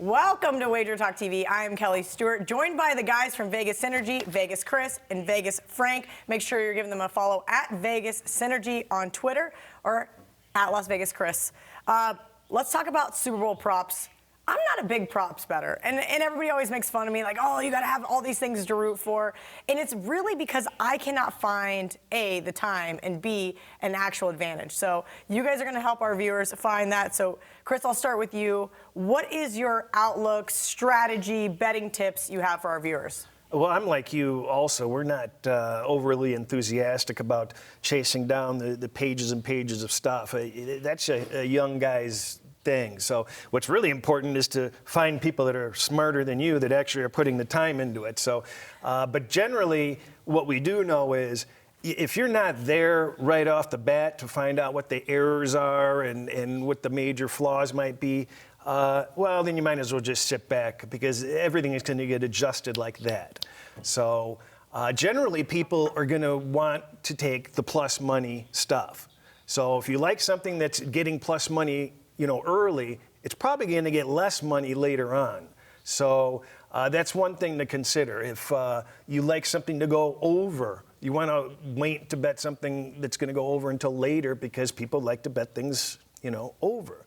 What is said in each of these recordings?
Welcome to WagerTalk TV. I am Kelly Stewart, joined by the guys from Vegas Synergy, Vegas Cris and Vegas Frank. Make sure you're giving them a follow at Vegas Synergy on Twitter or at Las Vegas Cris. Let's talk about Super Bowl props. I'm not a big props bettor, and everybody always makes fun of me, like, oh, you got to have all these things to root for. And it's really because I cannot find, A, the time, and B, an actual advantage. So you guys are going to help our viewers find that. So, Cris, I'll start with you. What is your outlook, strategy, betting tips you have for our viewers? Well, I'm like you also. We're not overly enthusiastic about chasing down the pages and pages of stuff. That's a young guy's thing. So what's really important is to find people that are smarter than you that actually are putting the time into it. So, but generally, what we do know is if you're not there right off the bat to find out what the errors are and what the major flaws might be, well, then you might as well just sit back because everything is going to get adjusted like that. So generally, people are going to want to take the plus money stuff. So if you like something that's getting plus money, early, it's probably going to get less money later on. So that's one thing to consider. If you like something to go over, you want to wait to bet something that's going to go over until later because people like to bet things, over.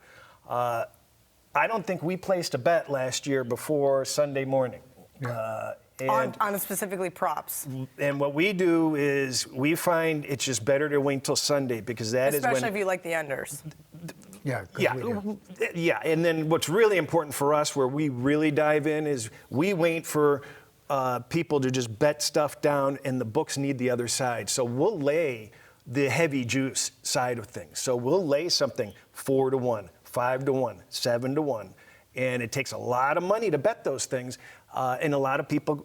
I don't think we placed a bet last year before Sunday morning. On specifically props. And what we do is we find it's just better to wait till Sunday because that is when... Especially if you like the unders. Yeah, and then what's really important for us where we really dive in is we wait for people to just bet stuff down and the books need the other side. So we'll lay the heavy juice side of things. So we'll lay something 4-1, 5-1, 7-1. And it takes a lot of money to bet those things. And a lot of people,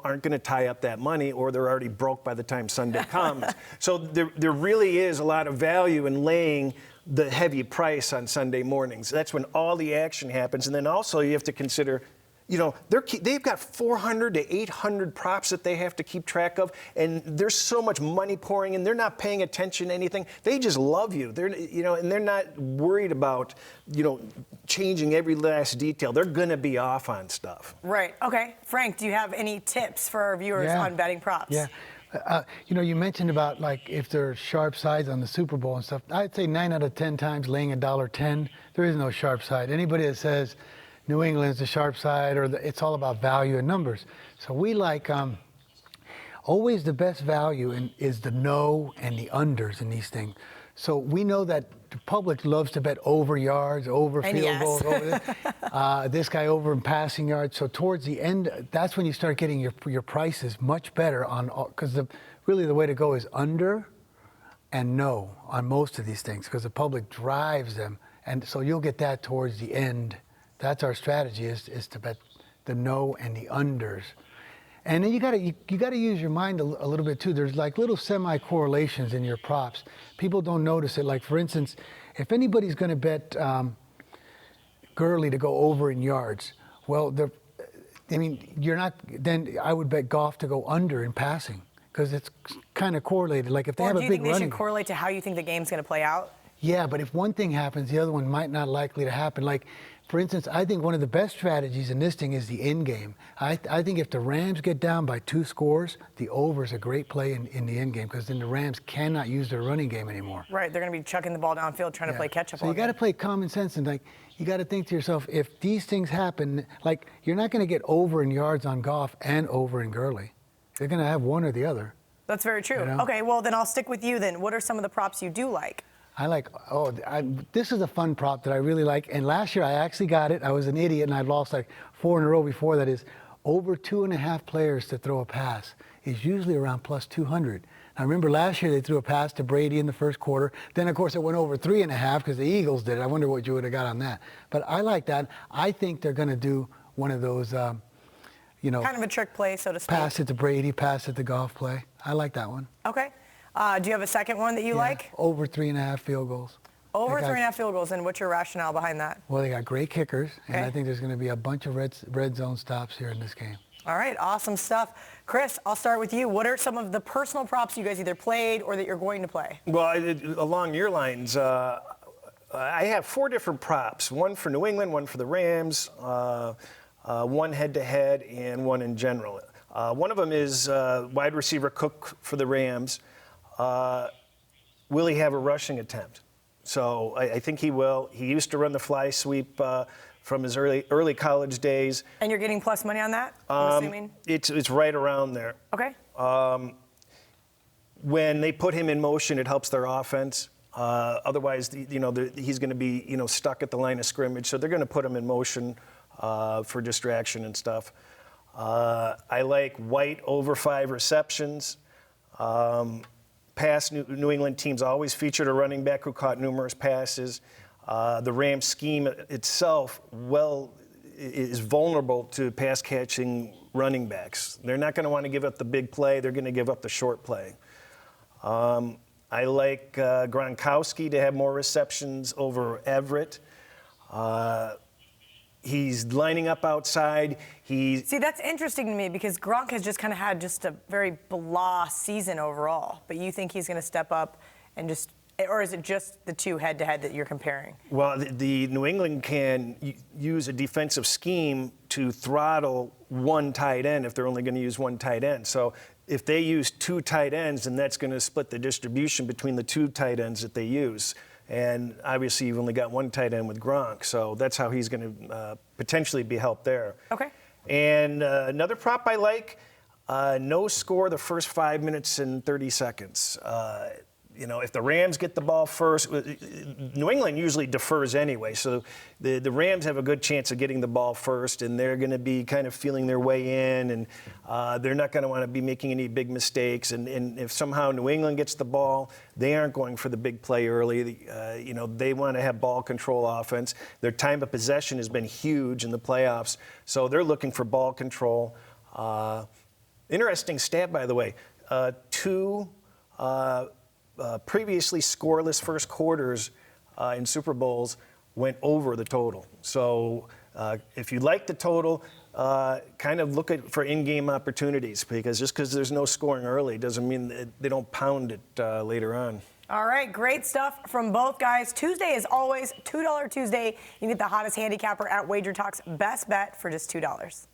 aren't going to tie up that money or they're already broke by the time Sunday comes. So there really is a lot of value in laying the heavy price on Sunday mornings. That's when all the action happens. And then also you have to consider, they've got 400 to 800 props that they have to keep track of. And there's so much money pouring in. They're not paying attention to anything. They just love you. They're, and they're not worried about, changing every last detail. They're going to be off on stuff. Right. Okay. Frank, do you have any tips for our viewers on betting props? Yeah. You mentioned about if there's sharp sides on the Super Bowl and stuff. I'd say 9 out of 10 times laying $1.10, there is no sharp side. Anybody that says New England's the sharp side or it's all about value and numbers. So we like always the best value is the no and the unders in these things. So we know that the public loves to bet over yards, over field goals, over this guy over in passing yards. So towards the end, that's when you start getting your prices much better on because really the way to go is under and no on most of these things because the public drives them, and so you'll get that towards the end. That's our strategy is to bet the no and the unders. And then you gotta use your mind a little bit too. There's little semi-correlations in your props. People don't notice it. Like for instance, if anybody's gonna bet Gurley to go over in yards, well, you're not. Then I would bet Goff to go under in passing because it's kind of correlated. Like if they have a big running. Do you think they should correlate to how you think the game's gonna play out? Yeah, but if one thing happens, the other one might not likely to happen. Like, for instance, I think one of the best strategies in this thing is the end game. I think if the Rams get down by 2 scores, the over is a great play in the end game because then the Rams cannot use their running game anymore. Right, they're going to be chucking the ball downfield trying to play catch-up. So you got to play common sense and you got to think to yourself, if these things happen, you're not going to get over in yards on Goff and over in Gurley. They're going to have one or the other. That's very true. Okay, well then I'll stick with you then. What are some of the props you do like? This is a fun prop that I really like. And last year I actually got it. I was an idiot and I lost 4 in a row before. That is over 2.5 players to throw a pass is usually around plus 200. I remember last year they threw a pass to Brady in the first quarter. Then of course it went over 3.5 because the Eagles did it. I wonder what you would have got on that. But I like that. I think they're going to do one of those, kind of a trick play, so to speak. Pass it to Brady, pass it to Goff play. I like that one. Okay. Do you have a second one that you like? Over 3.5 field goals. Over 3.5 field goals, and what's your rationale behind that? Well, they got great kickers, and I think there's going to be a bunch of red zone stops here in this game. All right, awesome stuff. Cris, I'll start with you. What are some of the personal props you guys either played or that you're going to play? Well, along your lines, I have 4 different props, one for New England, one for the Rams, one head-to-head, and one in general. One of them is wide receiver Cook for the Rams. Will he have a rushing attempt? So I think he will. He used to run the fly sweep from his early college days. And you're getting plus money on that, I'm assuming? It's right around there. Okay. When they put him in motion, it helps their offense. Otherwise, he's going to be stuck at the line of scrimmage. So they're going to put him in motion for distraction and stuff. I like White over 5 receptions. Past New England teams always featured a running back who caught numerous passes. The Rams scheme itself is vulnerable to pass-catching running backs. They're not going to want to give up the big play. They're going to give up the short play. I like Gronkowski to have more receptions over Everett. He's lining up outside. See, that's interesting to me because Gronk has just kind of had just a very blah season overall. But you think he's going to step up and just, or is it just the 2 head-to-head that you're comparing? Well, the New England can use a defensive scheme to throttle one tight end if they're only going to use one tight end. So if they use 2 tight ends, then that's going to split the distribution between the 2 tight ends that they use. And obviously, you've only got 1 tight end with Gronk, so that's how he's going to potentially be helped there. Okay. And another prop I like, no score the first 5 minutes and 30 seconds. If the Rams get the ball first, New England usually defers anyway, so the Rams have a good chance of getting the ball first, and they're going to be kind of feeling their way in, and they're not going to want to be making any big mistakes. And if somehow New England gets the ball, they aren't going for the big play early. They want to have ball control offense. Their time of possession has been huge in the playoffs, so they're looking for ball control. Interesting stat, by the way, 2 previously scoreless first quarters in Super Bowls went over the total. So if you like the total, kind of look for in-game opportunities, because just because there's no scoring early doesn't mean that they don't pound it later on. All right, great stuff from both guys. Tuesday is always $2 Tuesday. You can get the hottest handicapper at WagerTalk's best bet for just $2.